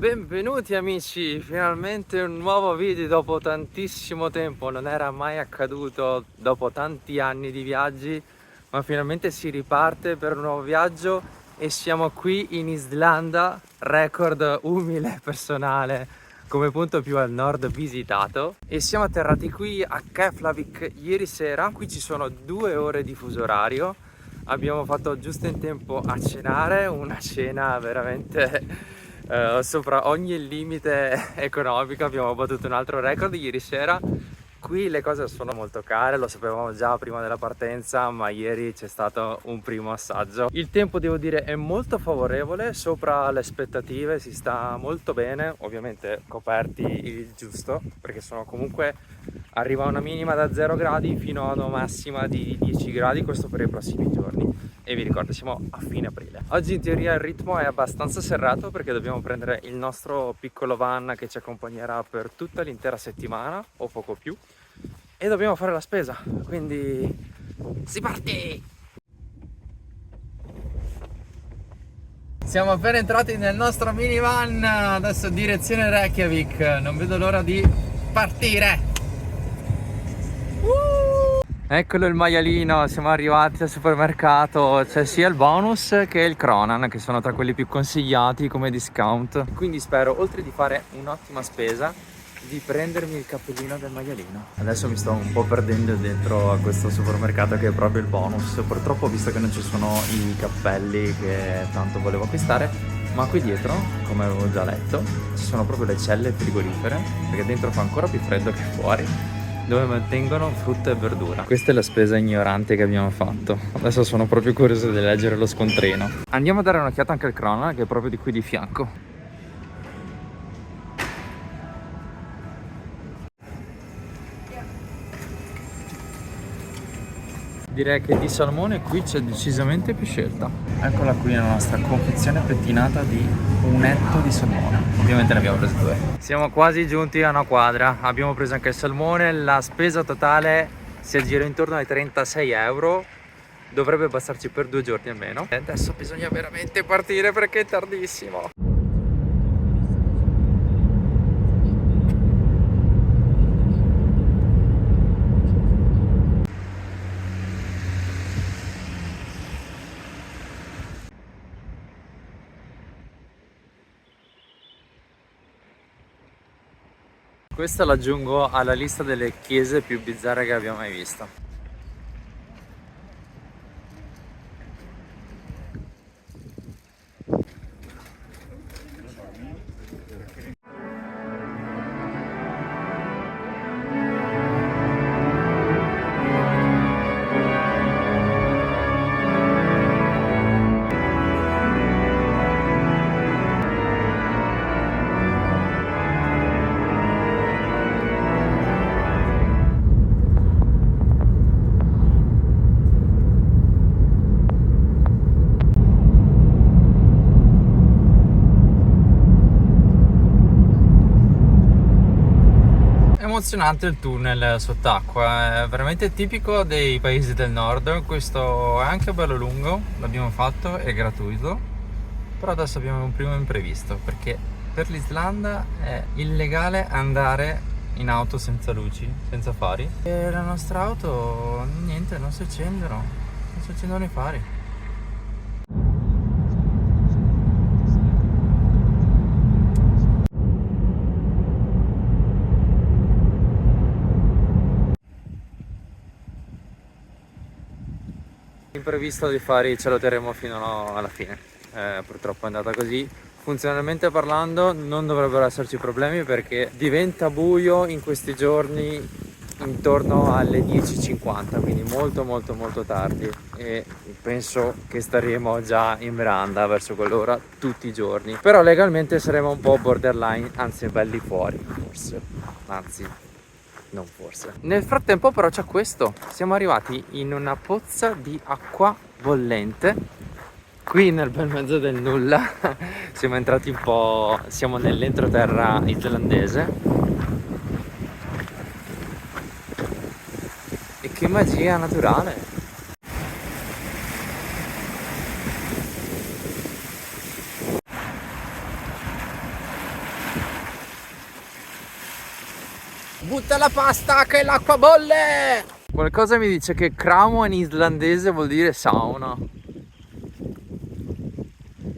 Benvenuti amici, finalmente un nuovo video dopo tantissimo tempo, non era mai accaduto dopo tanti anni di viaggi, ma finalmente si riparte per un nuovo viaggio e siamo qui in Islanda, record umile personale come punto più al nord visitato, e siamo atterrati qui a Keflavik ieri sera. Qui ci sono 2 ore di fuso orario, abbiamo fatto giusto in tempo a cenare, una cena veramente sopra ogni limite economico. Abbiamo battuto un altro record ieri sera. Qui le cose sono molto care, lo sapevamo già prima della partenza, ma ieri c'è stato un primo assaggio. Il tempo, devo dire, è molto favorevole, sopra le aspettative, si sta molto bene, ovviamente coperti il giusto, perché sono comunque, arriva una minima da 0 gradi fino ad una massima di 10 gradi, questo per i prossimi giorni. E vi ricordo, siamo a fine aprile. Oggi in teoria il ritmo è abbastanza serrato perché dobbiamo prendere il nostro piccolo van che ci accompagnerà per tutta l'intera settimana o poco più, e dobbiamo fare la spesa, quindi si parte! Siamo appena entrati nel nostro minivan, adesso direzione Reykjavik, non vedo l'ora di partire! Eccolo il maialino, siamo arrivati al supermercato, c'è sia il bonus che il Kronan, che sono tra quelli più consigliati come discount. Quindi spero, oltre di fare un'ottima spesa, di prendermi il cappellino del maialino. Adesso mi sto un po' perdendo dentro a questo supermercato che è proprio il bonus. Purtroppo ho visto che non ci sono i cappelli che tanto volevo acquistare, ma qui dietro, come avevo già letto, ci sono proprio le celle frigorifere, perché dentro fa ancora più freddo che fuori, dove mantengono frutta e verdura. Questa è la spesa ignorante che abbiamo fatto. Adesso sono proprio curioso di leggere lo scontrino. Andiamo a dare un'occhiata anche al Kronan, che è proprio di qui di fianco. Direi che di salmone qui c'è decisamente più scelta. Eccola qui la nostra confezione pettinata di un etto di salmone. Ovviamente ne abbiamo presi 2. Siamo quasi giunti a una quadra. Abbiamo preso anche il salmone. La spesa totale si aggira intorno ai 36 euro. Dovrebbe bastarci per 2 giorni almeno. E adesso bisogna veramente partire perché è tardissimo. Questa l'aggiungo alla lista delle chiese più bizzarre che abbiamo mai visto. Emozionante il tunnel sott'acqua, è veramente tipico dei paesi del nord. Questo è anche bello lungo, l'abbiamo fatto, è gratuito, però adesso abbiamo un primo imprevisto perché per l'Islanda è illegale andare in auto senza luci, senza fari, e la nostra auto niente, non si accendono i fari. L'imprevisto dei fari ce lo terremo fino alla fine, purtroppo è andata così. Funzionalmente parlando non dovrebbero esserci problemi perché diventa buio in questi giorni intorno alle 10:50, quindi molto tardi, e penso che staremo già in veranda verso quell'ora tutti i giorni, però legalmente saremo un po' borderline, anzi belli fuori forse, anzi non forse. Nel frattempo però c'è questo, siamo arrivati in una pozza di acqua bollente qui nel bel mezzo del nulla. Siamo entrati un po', siamo nell'entroterra islandese, e che magia naturale. Butta la pasta che l'acqua bolle! Qualcosa mi dice che Kramo in islandese vuol dire sauna.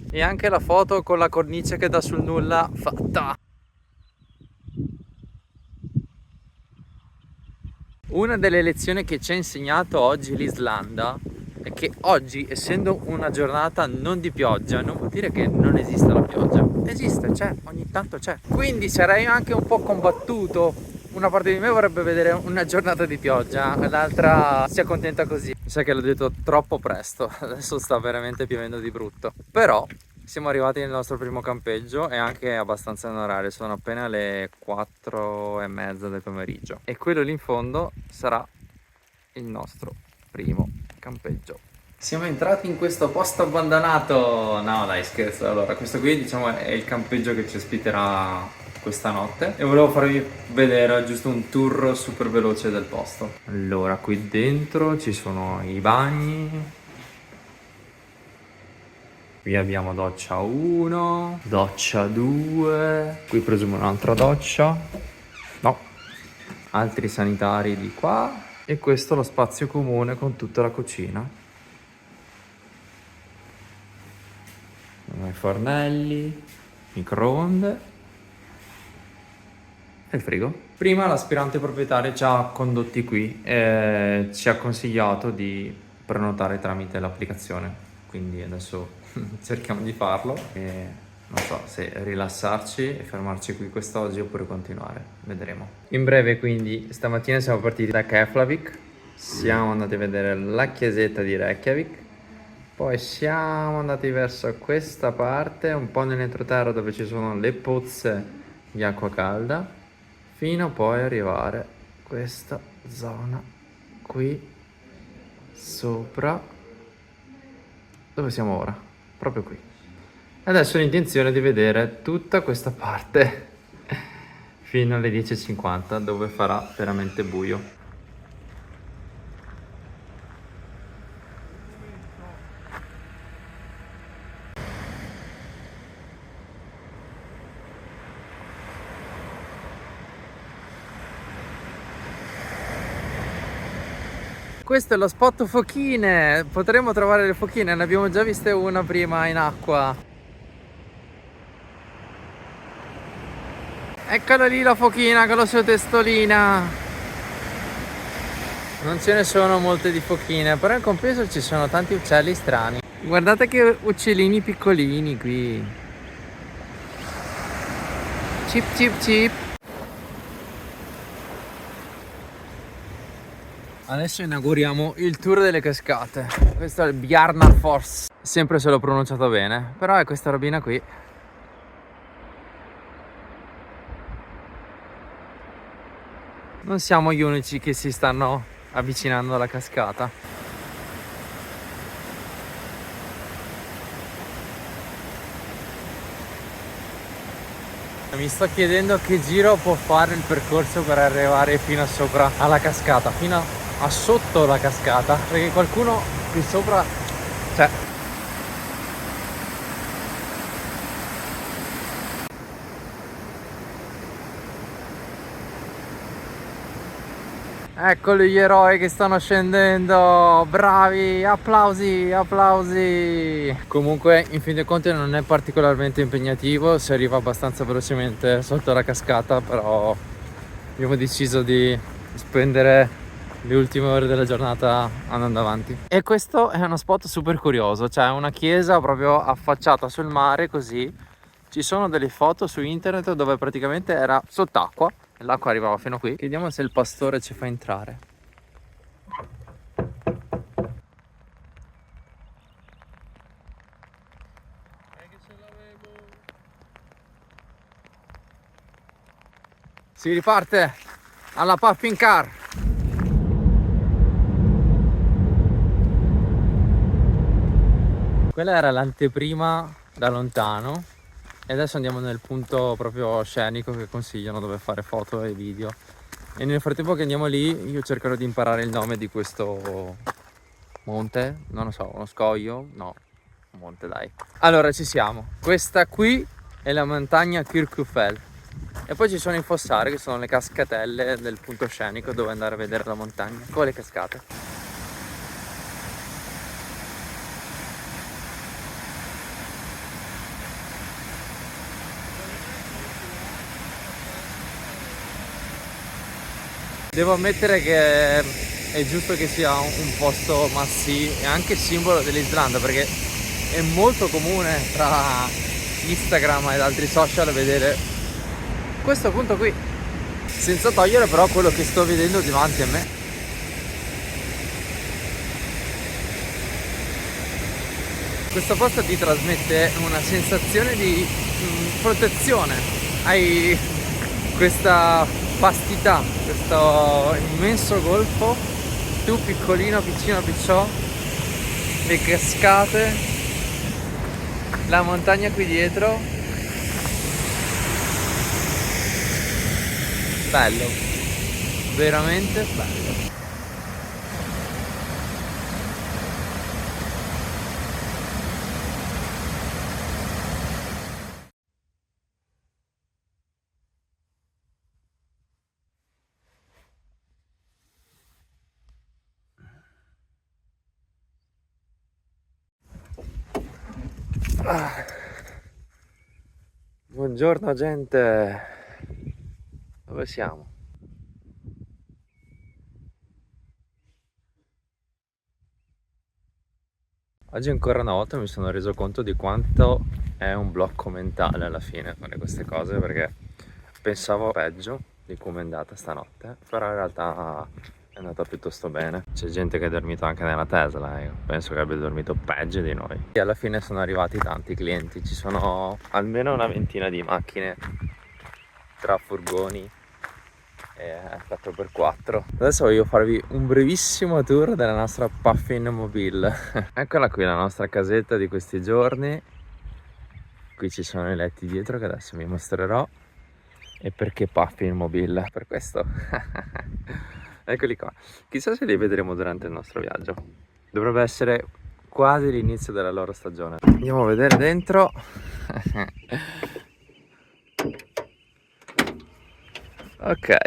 E anche la foto con la cornice che dà sul nulla fatta. Una delle lezioni che ci ha insegnato oggi l'Islanda è che oggi, essendo una giornata non di pioggia, non vuol dire che non esista la pioggia. Esiste, c'è, ogni tanto c'è. Quindi sarei anche un po' combattuto. Una parte di me vorrebbe vedere una giornata di pioggia, l'altra si accontenta così. Mi sa che l'ho detto troppo presto, adesso sta veramente piovendo di brutto. Però siamo arrivati nel nostro primo campeggio e anche abbastanza in orario, sono appena le 4:30 del pomeriggio. E quello lì in fondo sarà il nostro primo campeggio. Siamo entrati in questo posto abbandonato. No dai, scherzo. Allora, questo qui diciamo è il campeggio che ci ospiterà questa notte e volevo farvi vedere giusto un tour super veloce del posto. Allora, qui dentro ci sono i bagni. Qui abbiamo doccia 1, doccia 2, qui presumo un'altra doccia, no, altri sanitari di qua e questo è lo spazio comune con tutta la cucina. I fornelli, microonde e il frigo. Prima l'aspirante proprietario ci ha condotti qui e ci ha consigliato di prenotare tramite l'applicazione, quindi adesso cerchiamo di farlo e non so se rilassarci e fermarci qui quest'oggi oppure continuare, vedremo. In breve, quindi stamattina siamo partiti da Keflavik, siamo andati a vedere la chiesetta di Reykjavik, poi siamo andati verso questa parte un po' nell'entroterra dove ci sono le pozze di acqua calda, fino a poi arrivare a questa zona qui sopra dove siamo ora, proprio qui. Adesso ho l'intenzione di vedere tutta questa parte fino alle 10:50 dove farà veramente buio. Questo è lo spot fochine, potremmo trovare le fochine, ne abbiamo già viste una prima in acqua. Eccola lì la fochina con la sua testolina. Non ce ne sono molte di fochine, però in compenso ci sono tanti uccelli strani. Guardate che uccellini piccolini qui. Cip cip cip. Adesso inauguriamo il tour delle cascate. Questo è il Bjarnarfors. Sempre se l'ho pronunciato bene, però è questa robina qui. Non siamo gli unici che si stanno avvicinando alla cascata. Mi sto chiedendo che giro può fare il percorso per arrivare fino a sopra alla cascata, fino a sotto la cascata, perché qualcuno qui sopra c'è. Eccoli gli eroi che stanno scendendo, bravi, applausi, applausi. Comunque in fin dei conti non è particolarmente impegnativo, si arriva abbastanza velocemente sotto la cascata, però abbiamo deciso di spendere le ultime ore della giornata andando avanti. E questo è uno spot super curioso, cioè una chiesa proprio affacciata sul mare così. Ci sono delle foto su internet dove praticamente era sott'acqua. L'acqua arrivava fino a qui. Chiediamo se il pastore ci fa entrare. Si riparte alla puffing car. Quella era l'anteprima da lontano. E adesso andiamo nel punto proprio scenico che consigliano dove fare foto e video. E nel frattempo che andiamo lì io cercherò di imparare il nome di questo monte. Non lo so, uno scoglio? No, un monte dai. Allora ci siamo. Questa qui è la montagna Kirkufell. E poi ci sono i fossari, che sono le cascatelle del punto scenico dove andare a vedere la montagna con le cascate. Devo ammettere che è giusto che sia un posto massì e anche simbolo dell'Islanda, perché è molto comune tra Instagram ed altri social vedere questo punto qui, senza togliere però quello che sto vedendo davanti a me. Questo posto ti trasmette una sensazione di protezione. Hai questa vastità, questo immenso golfo, tu piccolino, piccino, picciò, le cascate, la montagna qui dietro. Bello, veramente bello. Buongiorno gente, dove siamo? Oggi ancora una volta mi sono reso conto di quanto è un blocco mentale alla fine fare queste cose, perché pensavo peggio di come è andata stanotte, però in realtà è andata piuttosto bene. C'è gente che ha dormito anche nella Tesla, io penso che abbia dormito peggio di noi. E alla fine sono arrivati tanti clienti, ci sono almeno una ventina di macchine tra furgoni e 4x4. Adesso voglio farvi un brevissimo tour della nostra Puffin Mobile. Eccola qui la nostra casetta di questi giorni. Qui ci sono i letti dietro che adesso vi mostrerò. E perché Puffin Mobile? Per questo. Eccoli qua. Chissà se li vedremo durante il nostro viaggio. Dovrebbe essere quasi l'inizio della loro stagione. Andiamo a vedere dentro. Ok,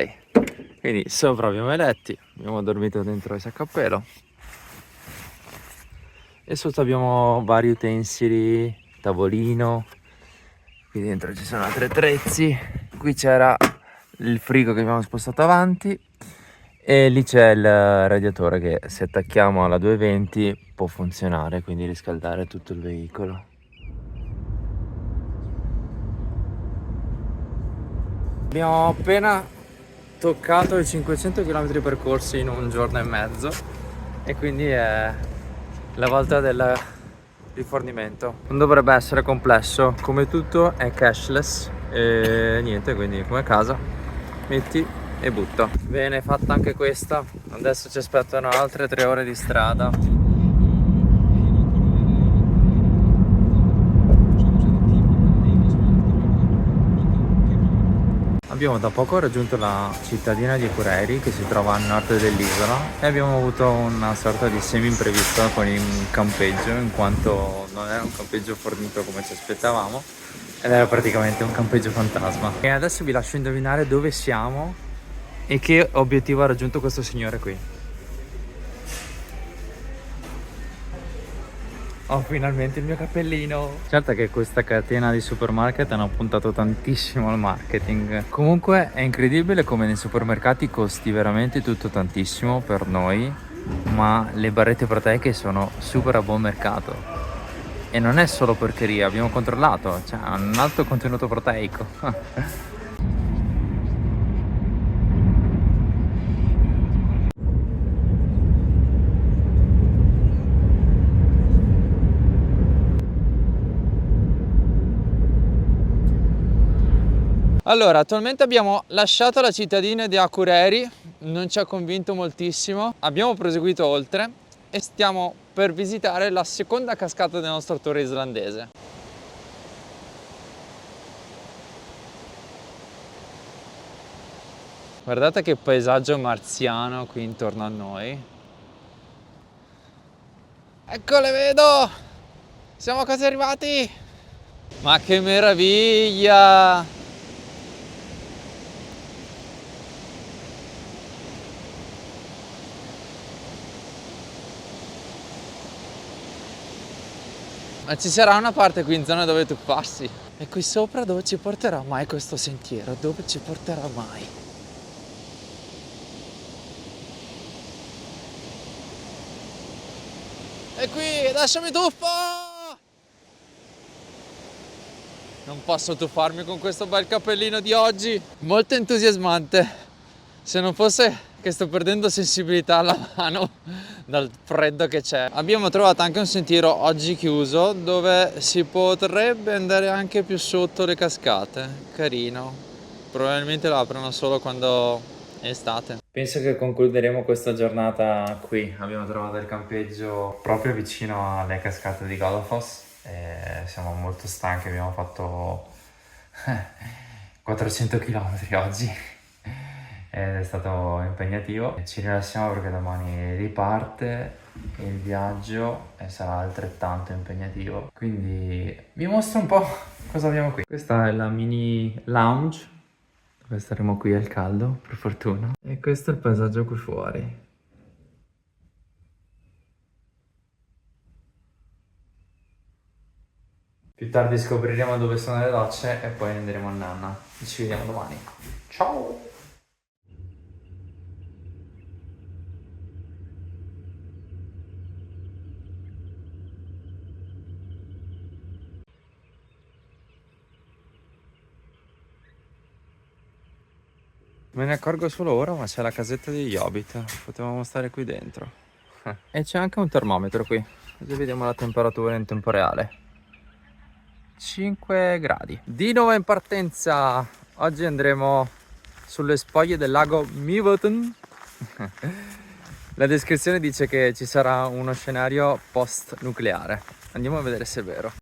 quindi sopra abbiamo i letti, abbiamo dormito dentro il sacco a pelo e sotto abbiamo vari utensili, tavolino, qui dentro ci sono altri attrezzi, qui c'era il frigo che abbiamo spostato avanti e lì c'è il radiatore che se attacchiamo alla 220 può funzionare, quindi riscaldare tutto il veicolo. Abbiamo appena toccato i 500 km percorsi in un giorno e mezzo e quindi è la volta del rifornimento. Non dovrebbe essere complesso, come tutto è cashless e niente, quindi come a casa metti e butta. Bene, fatta anche questa. Adesso ci aspettano altre 3 ore di strada. Abbiamo da poco raggiunto la cittadina di Akureyri che si trova a nord dell'isola e abbiamo avuto una sorta di semi imprevista con il campeggio, in quanto non era un campeggio fornito come ci aspettavamo ed era praticamente un campeggio fantasma. E adesso vi lascio indovinare dove siamo e che obiettivo ha raggiunto questo signore qui. Ho finalmente il mio cappellino. Certo che questa catena di supermarket hanno puntato tantissimo al marketing. Comunque è incredibile come nei supermercati costi veramente tutto tantissimo per noi, ma le barrette proteiche sono super a buon mercato. E non è solo porcheria, abbiamo controllato, cioè hanno un alto contenuto proteico. Allora, attualmente abbiamo lasciato la cittadina di Akureyri, non ci ha convinto moltissimo, abbiamo proseguito oltre e stiamo per visitare la seconda cascata del nostro tour islandese. Guardate che paesaggio marziano qui intorno a noi. Ecco, le vedo! Siamo quasi arrivati! Ma che meraviglia! Ma ci sarà una parte qui in zona dove tu passi. E qui sopra dove ci porterà mai questo sentiero? Dove ci porterà mai? E qui, adesso mi tuffo! Non posso tuffarmi con questo bel cappellino di oggi. Molto entusiasmante. Se non fosse che sto perdendo sensibilità alla mano dal freddo che c'è. Abbiamo trovato anche un sentiero oggi chiuso dove si potrebbe andare anche più sotto le cascate. Carino. Probabilmente lo aprono solo quando è estate. Penso che concluderemo questa giornata qui. Abbiamo trovato il campeggio proprio vicino alle cascate di Godafoss. Siamo molto stanchi, abbiamo fatto 400 km oggi ed è stato impegnativo. Ci rilassiamo perché domani riparte il viaggio e sarà altrettanto impegnativo. Quindi vi mostro un po' cosa abbiamo qui. Questa è la mini lounge dove staremo qui al caldo, per fortuna. E questo è il paesaggio qui fuori. Più tardi scopriremo dove sono le docce e poi andremo a nanna. Ci vediamo domani. Ciao! Me ne accorgo solo ora, ma c'è la casetta degli Hobbit. Potevamo stare qui dentro. E c'è anche un termometro qui. Così vediamo la temperatura in tempo reale. 5 gradi. Di nuovo in partenza. Oggi andremo sulle spoglie del lago Mewbourne. La descrizione dice che ci sarà uno scenario post-nucleare. Andiamo a vedere se è vero.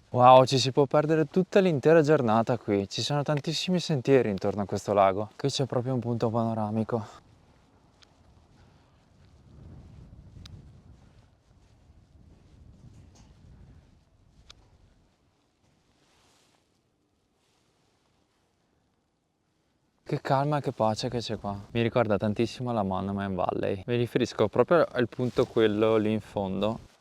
Wow, ci si può perdere tutta l'intera giornata qui. Ci sono tantissimi sentieri intorno a questo lago. Qui c'è proprio un punto panoramico. Che calma e che pace che c'è qua. Mi ricorda tantissimo la Monument Valley. Mi riferisco proprio al punto quello lì in fondo.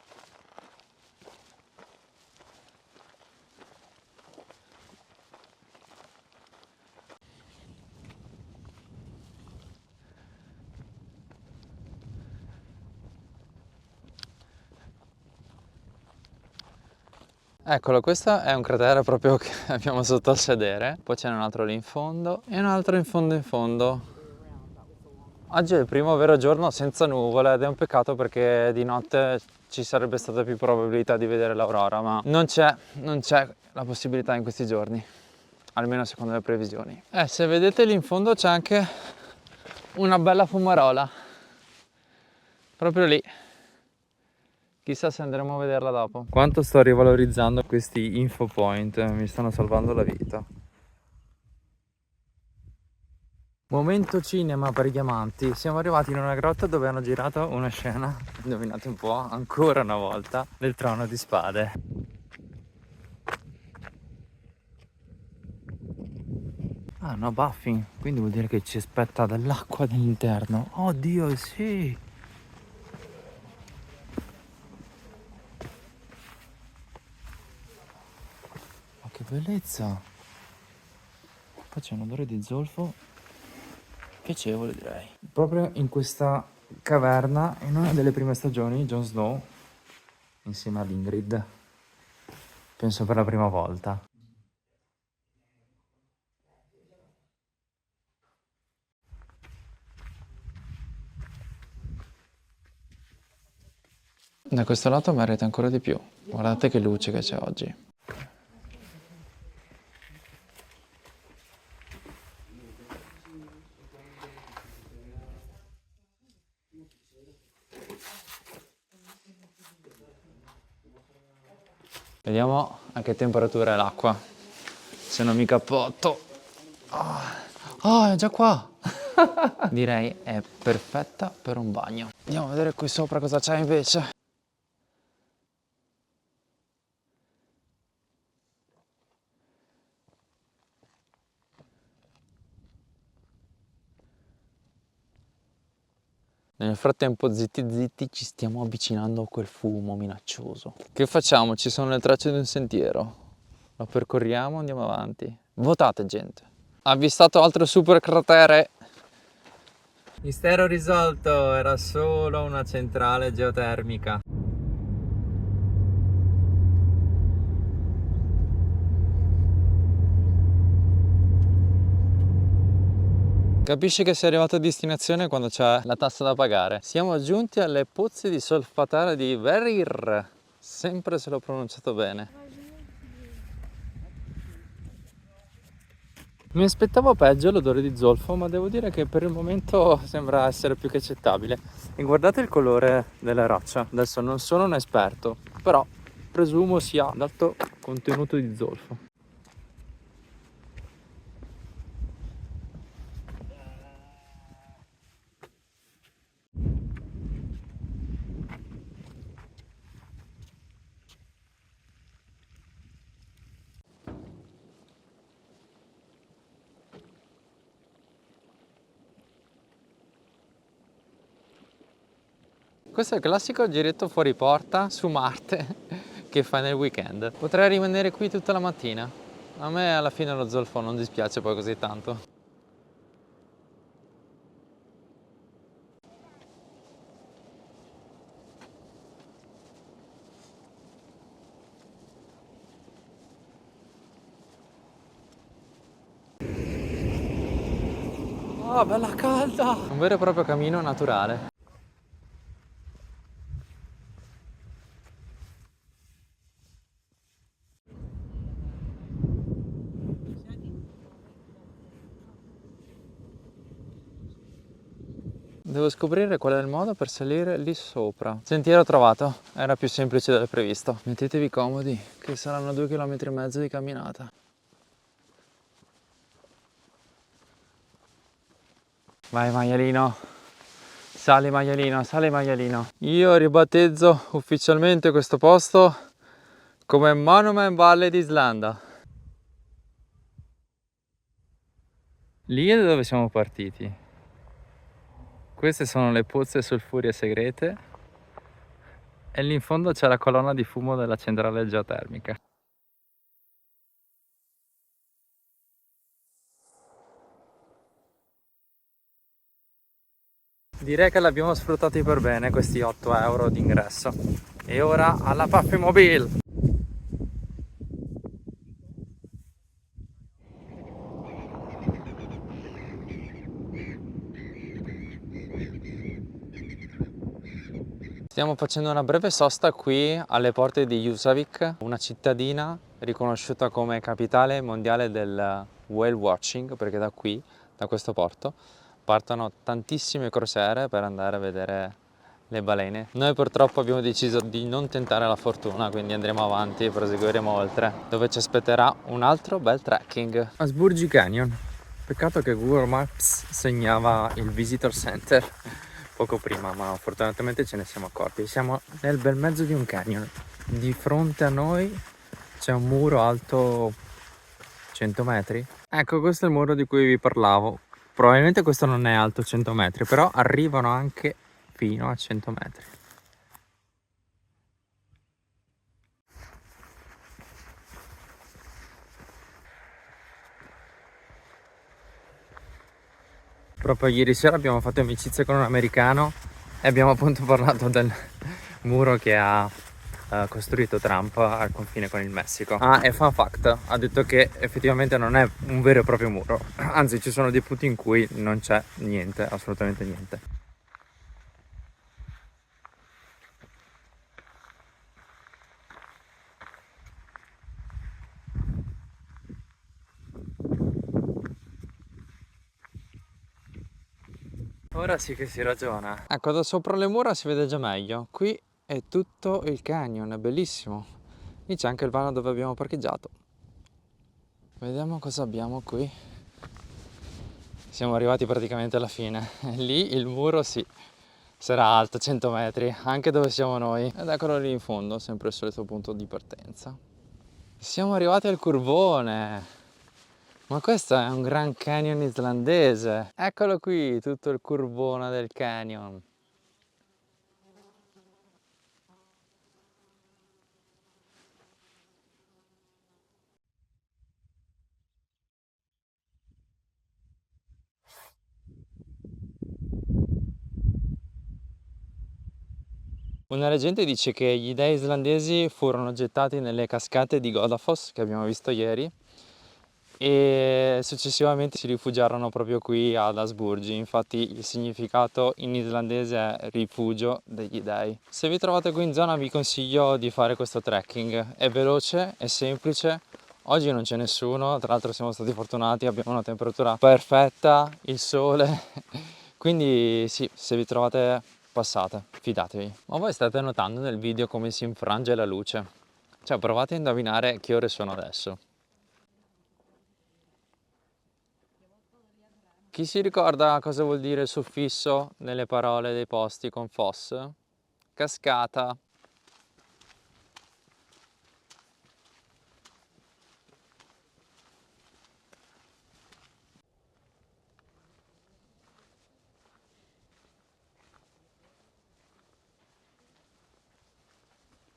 Eccolo, questo è un cratere proprio che abbiamo sotto al sedere. Poi c'è un altro lì in fondo e un altro in fondo in fondo. Oggi è il primo vero giorno senza nuvole ed è un peccato perché di notte ci sarebbe stata più probabilità di vedere l'aurora, ma non c'è la possibilità in questi giorni, almeno secondo le previsioni. Se vedete lì in fondo c'è anche una bella fumarola, proprio lì. Chissà se andremo a vederla dopo. Quanto sto rivalorizzando questi info point, mi stanno salvando la vita. Momento cinema per gli amanti. Siamo arrivati in una grotta dove hanno girato una scena, indovinate un po', ancora una volta, del Trono di Spade. Ah, no buffing, quindi vuol dire che ci aspetta dell'acqua all'interno. Oddio, sì! Ma che bellezza! Poi c'è un odore di zolfo piacevole, direi. Proprio in questa caverna, in una delle prime stagioni, Jon Snow, insieme ad Ingrid, penso per la prima volta. Da questo lato merita ancora di più. Guardate che luce che c'è oggi. Vediamo a che temperatura è l'acqua. Se non mi cappotto. Ah, è già qua. Direi è perfetta per un bagno. Andiamo a vedere qui sopra cosa c'è invece. Nel frattempo, zitti zitti, ci stiamo avvicinando a quel fumo minaccioso. Che facciamo? Ci sono le tracce di un sentiero. Lo percorriamo, andiamo avanti. Votate, gente. Avvistato altro super cratere. Mistero risolto, era solo una centrale geotermica. Capisci che sei arrivato a destinazione quando c'è la tassa da pagare. Siamo giunti alle pozze di Solfatara di Verir. Sempre se l'ho pronunciato bene. Mi aspettavo peggio l'odore di zolfo, ma devo dire che per il momento sembra essere più che accettabile. E guardate il colore della roccia. Adesso non sono un esperto, però presumo sia ad alto contenuto di zolfo. Questo è il classico giretto fuori porta su Marte che fai nel weekend. Potrei rimanere qui tutta la mattina. A me alla fine lo zolfo non dispiace poi così tanto. Ah, bella calda! Un vero e proprio cammino naturale. Devo scoprire qual è il modo per salire lì sopra. Sentiero trovato, era più semplice del previsto. Mettetevi comodi, che saranno 2,5 km di camminata. Vai maialino, sali maialino, sali maialino. Io ribattezzo ufficialmente questo posto come Monument Valley di Islanda. Lì è da dove siamo partiti. Queste sono le pozze sulfurie segrete e lì in fondo c'è la colonna di fumo della centrale geotermica. Direi che l'abbiamo sfruttati per bene questi 8 euro di ingresso. E ora alla Puffy Mobile! Stiamo facendo una breve sosta qui alle porte di Husavik, una cittadina riconosciuta come capitale mondiale del whale watching, perché da qui, da questo porto, partono tantissime crociere per andare a vedere le balene. Noi purtroppo abbiamo deciso di non tentare la fortuna, quindi andremo avanti e proseguiremo oltre, dove ci aspetterà un altro bel trekking. Asburgi Canyon. Peccato che Google Maps segnava il Visitor Center poco prima, ma fortunatamente ce ne siamo accorti. Siamo nel bel mezzo di un canyon. Di fronte a noi c'è un muro alto 100 metri. Ecco, questo è il muro di cui vi parlavo. Probabilmente questo non è alto 100 metri, però arrivano anche fino a 100 metri. Proprio ieri sera abbiamo fatto amicizia con un americano e abbiamo appunto parlato del muro che ha costruito Trump al confine con il Messico. Ah, e fun fact, ha detto che effettivamente non è un vero e proprio muro, anzi ci sono dei punti in cui non c'è niente, assolutamente niente. Ora sì che si ragiona. Ecco, da sopra le mura si vede già meglio. Qui è tutto il canyon, è bellissimo. Lì c'è anche il vano dove abbiamo parcheggiato. Vediamo cosa abbiamo qui. Siamo arrivati praticamente alla fine. Lì il muro sì, sarà alto 100 metri, anche dove siamo noi. Ed eccolo lì in fondo, sempre il solito punto di partenza. Siamo arrivati al curvone. Ma questo è un Grand Canyon islandese. Eccolo qui, tutto il curvone del canyon. Una leggenda dice che gli dei islandesi furono gettati nelle cascate di Godafoss, che abbiamo visto ieri, e successivamente si rifugiarono proprio qui ad Asburgi. Infatti il significato in islandese è rifugio degli dei. Se vi trovate qui in zona vi consiglio di fare questo trekking, è veloce, è semplice. Oggi non c'è nessuno, tra l'altro siamo stati fortunati, abbiamo una temperatura perfetta, il sole, quindi sì, se vi trovate passate, fidatevi. Ma voi state notando nel video come si infrange la luce? Cioè provate a indovinare che ore sono adesso. Chi si ricorda cosa vuol dire il suffisso nelle parole dei posti con foss? Cascata.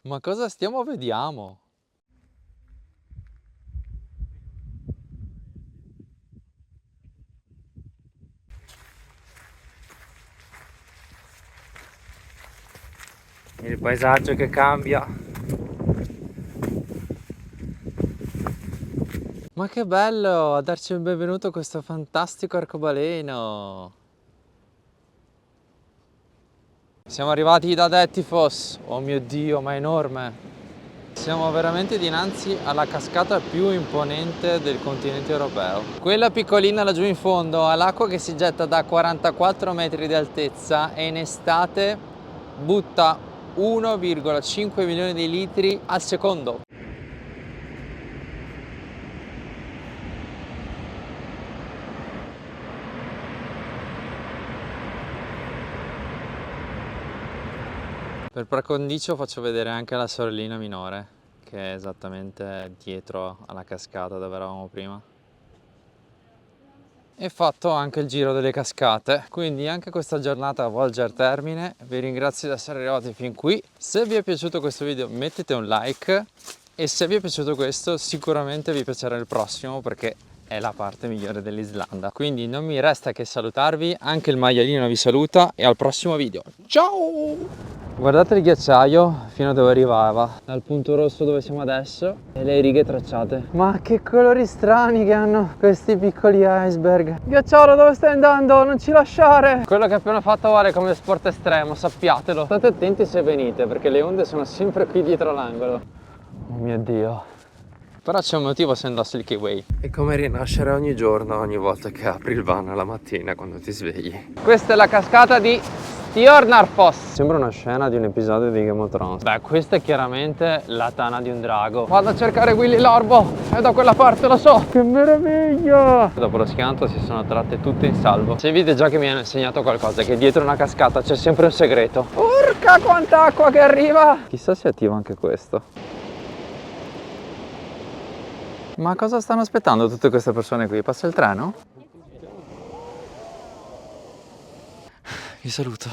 Ma cosa stiamo vediamo? Il paesaggio che cambia. Ma che bello a darci il benvenuto a questo fantastico arcobaleno! Siamo arrivati da Dettifoss, oh mio Dio, ma è enorme! Siamo veramente dinanzi alla cascata più imponente del continente europeo. Quella piccolina laggiù in fondo ha l'acqua che si getta da 44 metri di altezza e in estate butta 1,5 milioni di litri al secondo. Per par condicio faccio vedere anche la sorellina minore, che è esattamente dietro alla cascata dove eravamo prima. E fatto anche il giro delle cascate, quindi anche questa giornata volge al termine. Vi ringrazio di essere arrivati fin qui. Se vi è piaciuto questo video mettete un like, e se vi è piaciuto questo sicuramente vi piacerà il prossimo, perché è la parte migliore dell'Islanda. Quindi non mi resta che salutarvi, anche il maialino vi saluta e al prossimo video. Ciao! Guardate il ghiacciaio fino a dove arrivava, dal punto rosso dove siamo adesso, e le righe tracciate. Ma che colori strani che hanno questi piccoli iceberg. Ghiacciolo, dove stai andando? Non ci lasciare! Quello che ho appena fatto vale come sport estremo, sappiatelo. State attenti se venite, perché le onde sono sempre qui dietro l'angolo. Oh mio Dio. Però c'è un motivo se indossi il Kiwi. È come rinascere ogni giorno, ogni volta che apri il van la mattina quando ti svegli. Questa è la cascata di Stjörnarfoss. Sembra una scena di un episodio di Game of Thrones. Beh, questa è chiaramente la tana di un drago. Vado a cercare Willy l'orbo, è da quella parte, lo so. Che meraviglia! Dopo lo schianto si sono tratte tutte in salvo. Se il video già che mi hanno insegnato qualcosa, che dietro una cascata c'è sempre un segreto. Urca quanta acqua che arriva! Chissà se attiva anche questo. Ma cosa stanno aspettando tutte queste persone qui? Passa il treno? Vi saluto.